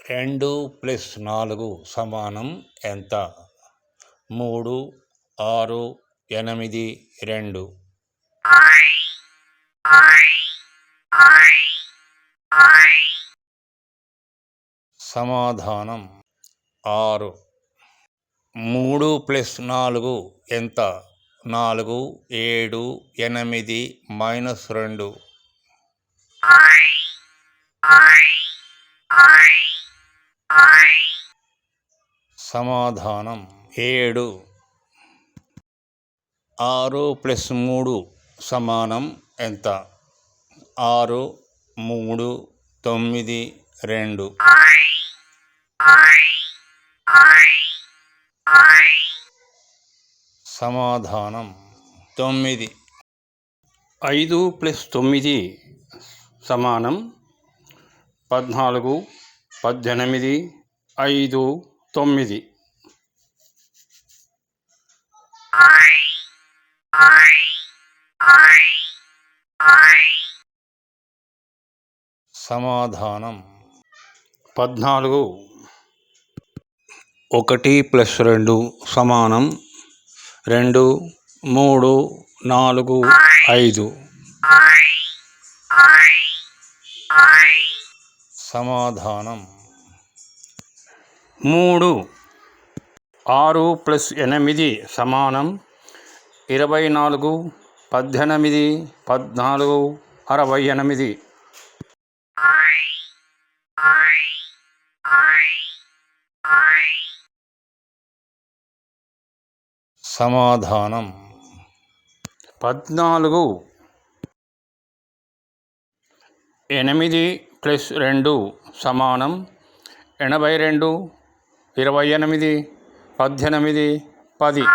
2+4 సమానం ఎంత? 3, 6, 8, 2. సమాధానం 6. 3+4 ఎంత? 4, 7, 8, -2. సమాధానం 7. 6+3 సమానం ఎంత? 6, 3, 9, 2. సమాధానం 9. 5+9 సమానం 14, 18, 5, 9. సమాధానం 14. 1+2 సమానం 2, 3, 4, 5. సమాధానం 3. 6+8 సమానం 24, 18, 14, 68. సమాధానం 14. 8+2 సమానం 82, 28, 18, 10.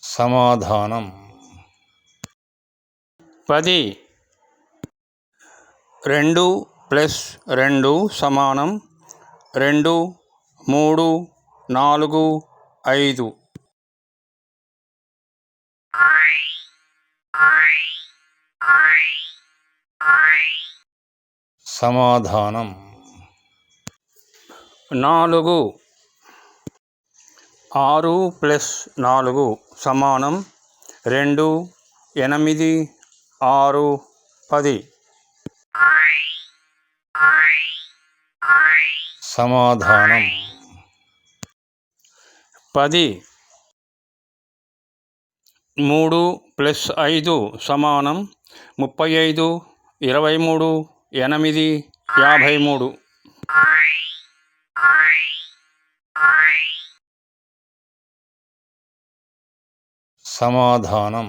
సమాధానం 10. 2+2 సమానం 2, 3, 4, 5. సమాధానం 4. 6+4 సమానం 2, 8, 6, 10. సమాధానం 10. 3+5 సమానం 35, 23, 8, 53. సమాధానం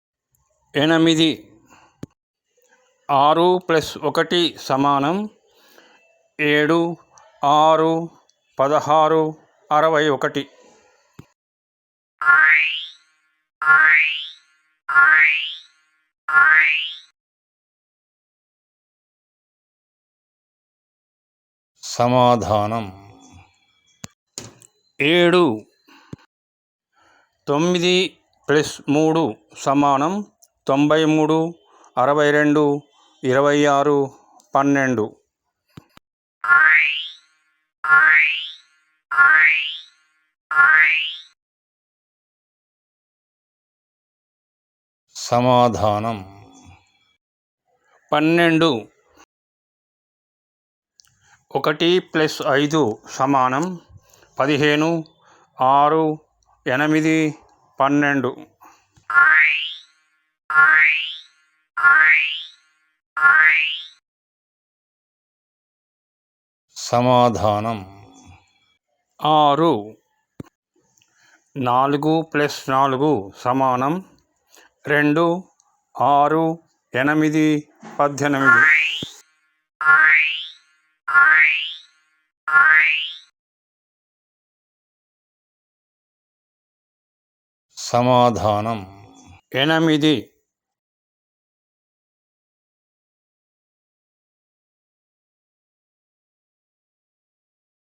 8. 6+1 సమానం 7, 6, 16, 61. సమాధానం 7. 9+3 సమానం 93, 62, 26, 12. సమాధానం 12. 1+5 సమానం 15, 6, 8, 12. సమాధానం 6. 4+4 సమానం 2, 6, 8, 18. సమాధానం 8.